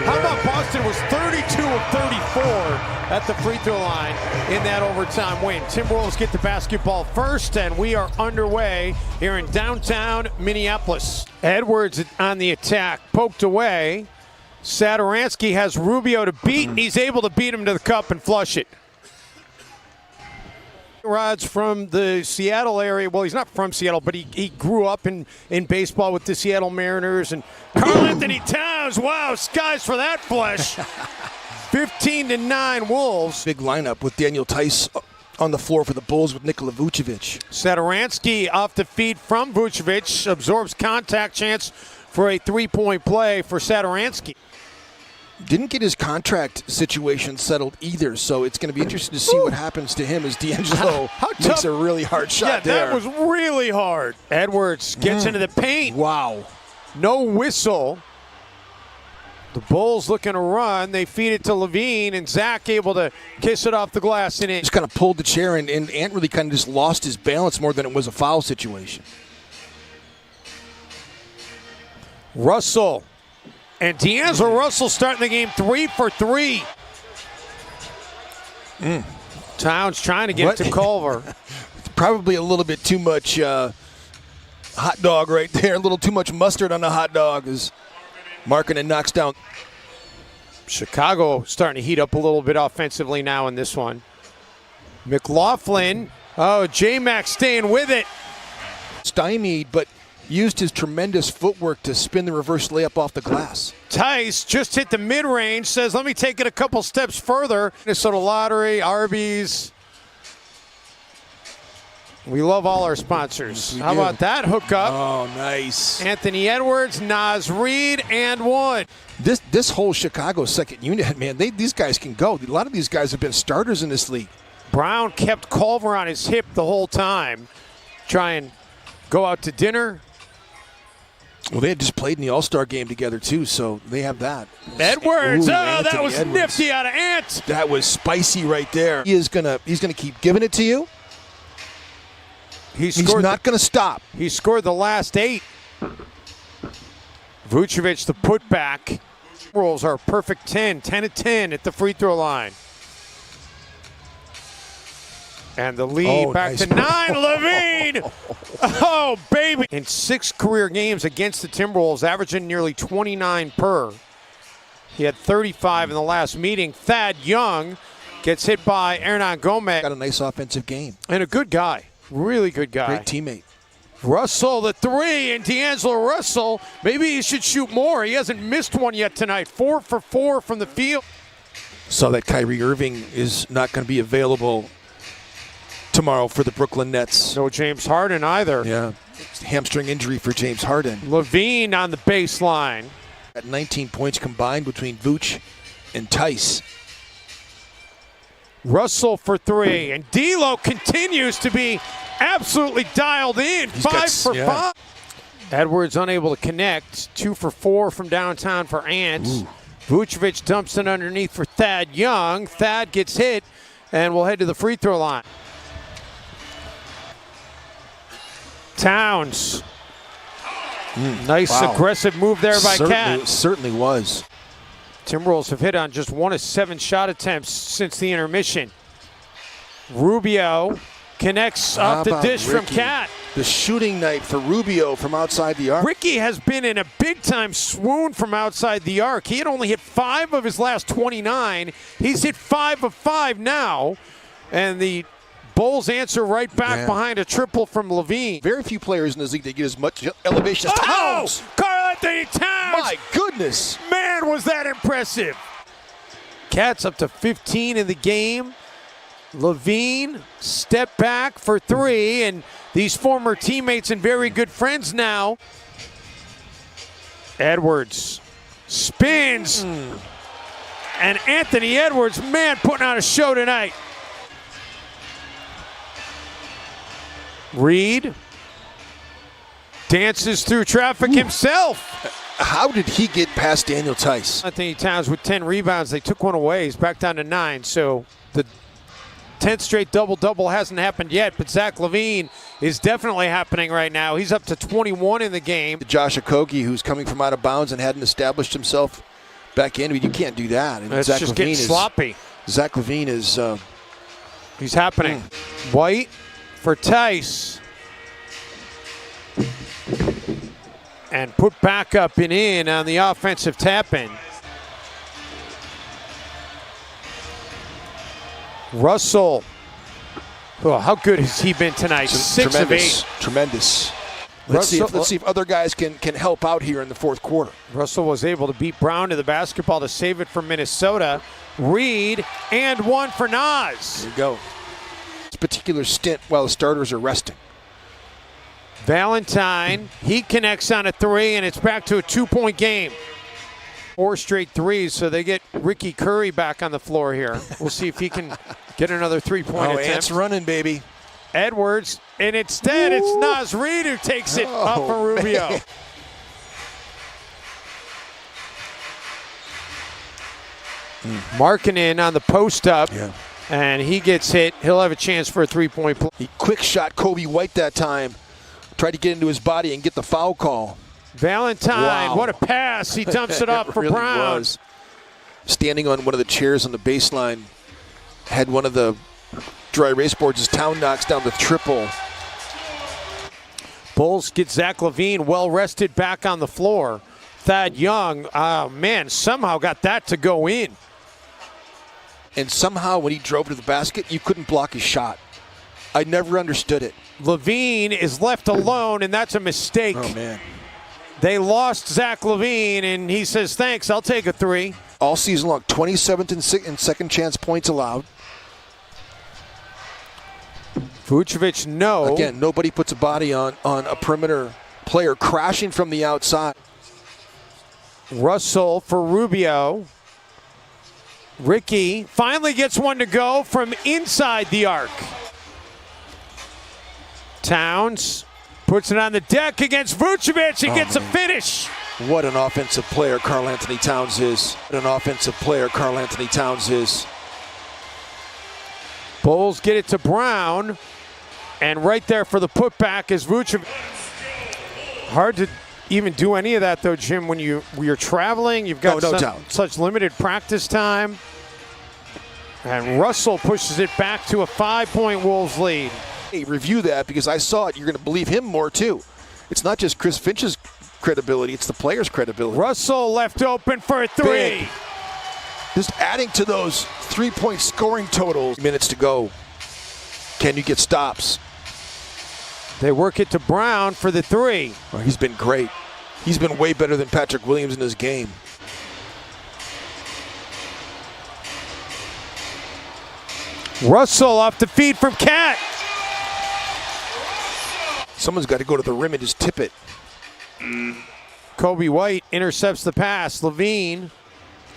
How about Boston was 32 of 34 at the free throw line in that overtime win. Timberwolves get the basketball first, and we are underway here in downtown Minneapolis. Edwards on the attack, poked away. Satoransky has Rubio to beat, and he's able to beat him to the cup and flush it. Rod's from the Seattle area. Well, he's not from Seattle, but he grew up in baseball with the Seattle Mariners. And Karl-Anthony Towns, wow, skies for that flush. 15-9 Wolves. Big lineup with Daniel Tice on the floor for the Bulls with Nikola Vucevic. Satoransky off the feed from Vucevic, absorbs contact, chance for a three-point play for Satoransky. Didn't get his contract situation settled either, so it's going to be interesting to see what happens to him as D'Angelo makes a really hard shot there. That was really hard. Edwards gets into the paint. Wow. No whistle. The Bulls looking to run. They feed it to Levine, and Zach able to kiss it off the glass and in. Just kind of pulled the chair, and Ant really kind of just lost his balance more than it was a foul situation. Russell. And D'Angelo Russell starting the game 3 for 3. Towns trying to get it to Culver. Probably a little bit too much hot dog right there. A little too much mustard on the hot dog as Markkanen knocks down. Chicago starting to heat up a little bit offensively now in this one. McLaughlin. Oh, J-Mac staying with it. Stymied, but used his tremendous footwork to spin the reverse layup off the glass. Tice just hit the mid-range, says, let me take it a couple steps further. Minnesota Lottery, Arby's. We love all our sponsors. How about that hookup? Oh, nice. Anthony Edwards, Naz Reid, and one. This whole Chicago second unit, man, these guys can go. A lot of these guys have been starters in this league. Brown kept Culver on his hip the whole time. Try and go out to dinner. Well, they had just played in the All-Star game together, too, so they have that. Edwards, Anthony that was Edwards. nifty out of Ant. That was spicy right there. He's gonna keep giving it to you. He's not going to stop. He scored the last 8. Vucevic, the putback. Rolls are perfect 10 of 10 at the free throw line. And the lead back to 9, Levine! Oh, baby! In 6 career games against the Timberwolves, averaging nearly 29 per. He had 35 in the last meeting. Thad Young gets hit by Hernan Gomez. Got a nice offensive game. And a good guy. Really good guy. Great teammate. Russell, the 3, and D'Angelo Russell. Maybe he should shoot more. He hasn't missed one yet tonight. 4 for 4 from the field. Saw that Kyrie Irving is not going to be available tomorrow for the Brooklyn Nets. No James Harden either. Yeah, hamstring injury for James Harden. Levine on the baseline. At 19 points combined between Vooch and Tice. Russell for 3, and D'Lo continues to be absolutely dialed in. 5 for 5. Edwards unable to connect. 2 for 4 from downtown for Ant. Vucevic dumps it underneath for Thad Young. Thad gets hit, and we'll head to the free throw line. Towns. Nice aggressive move there by Cat. Certainly was. Timberwolves have hit on just 1 of 7 shot attempts since the intermission. Rubio connects off the dish from Cat. The shooting night for Rubio from outside the arc. Ricky has been in a big-time swoon from outside the arc. He had only hit 5 of his last 29. He's hit 5 of 5 now. And the Bulls answer right back behind a triple from Levine. Very few players in this league that get as much elevation as Towns. Karl-Anthony Towns! My goodness. Man, was that impressive. Cat's up to 15 in the game. Levine, step back for 3, and these former teammates and very good friends now. Edwards spins. And Anthony Edwards, man, putting on a show tonight. Reed dances through traffic himself. How did he get past Daniel Tice? Anthony Towns with 10 rebounds. They took one away. He's back down to 9. So the 10th straight double-double hasn't happened yet, but Zach LaVine is definitely happening right now. He's up to 21 in the game. Josh Okogie, who's coming from out of bounds and hadn't established himself back in. I mean, you can't do that. And It's just getting sloppy. Zach LaVine is... He's happening. White for Tice. And put back up and in on the offensive tap-in. Russell. Oh, how good has he been tonight? 6 of 8. Tremendous. Let's see if other guys can help out here in the fourth quarter. Russell was able to beat Brown to the basketball to save it for Minnesota. Reed and one for Nas. There you go. This particular stint while the starters are resting. Valentine, he connects on a 3, and it's back to a 2-point game. 4 straight threes, so they get Ricky Curry back on the floor here. We'll see if he can get another 3-point attempt. Ant's running, baby. Edwards, and instead it's Nas Reed who takes it up for Rubio. Man. Markkanen on the post up, and he gets hit. He'll have a chance for a 3-point play. He quick shot Kobe White that time. Tried to get into his body and get the foul call. Valentine, what a pass. He dumps it off for really Brown. Was. Standing on one of the chairs on the baseline, had one of the dry erase boards as Town knocks down the triple. Bulls get Zach LaVine well rested back on the floor. Thad Young, man, somehow got that to go in. And somehow when he drove to the basket, you couldn't block his shot. I never understood it. LaVine is left alone, and that's a mistake. Oh, man. They lost Zach LaVine, and he says, thanks, I'll take a 3. All season long, 27th in second chance points allowed. Vucevic, no. Again, nobody puts a body on a perimeter player crashing from the outside. Russell for Rubio. Ricky finally gets one to go from inside the arc. Towns puts it on the deck against Vucevic and gets a finish. What an offensive player Karl-Anthony Towns is. What an offensive player Karl-Anthony Towns is. Bulls get it to Brown, and right there for the putback is Vucevic. Hard to even do any of that, though, Jim, when you're traveling. You've got such limited practice time. And Russell pushes it back to a 5-point Wolves lead. Hey, review that because I saw it. You're going to believe him more, too. It's not just Chris Finch's credibility. It's the player's credibility. Russell left open for a 3. Big. Just adding to those 3-point scoring totals. Minutes to go. Can you get stops? They work it to Brown for the 3. Well, he's been great. He's been way better than Patrick Williams in his game. Russell off the feed from Cat. Someone's got to go to the rim and just tip it. Kobe White intercepts the pass. LaVine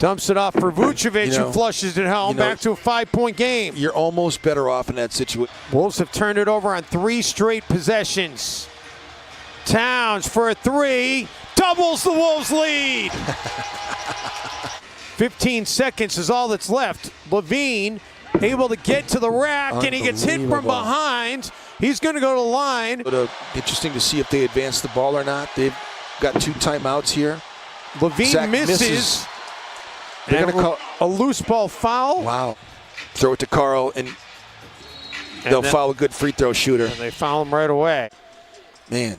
dumps it off for Vucevic, who flushes it home. Back to a 5-point game. You're almost better off in that situation. Wolves have turned it over on 3 straight possessions. Towns for a 3. Doubles the Wolves lead. 15 seconds is all that's left. LaVine able to get to the rack, and he gets hit from behind. He's going to go to the line. But, interesting to see if they advance the ball or not. They've got 2 timeouts here. LaVine misses. They're going to call a loose ball foul. Wow. Throw it to Carl, and they'll foul a good free throw shooter. And they foul him right away. Man,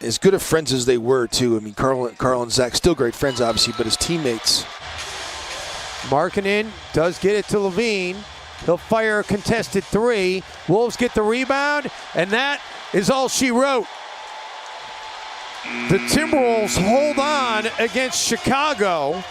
as good of friends as they were, too. I mean, Carl and Zach, still great friends, obviously, but his teammates. Markkanen does get it to LaVine. He'll fire a contested 3. Wolves get the rebound, and that is all she wrote. The Timberwolves hold on against Chicago.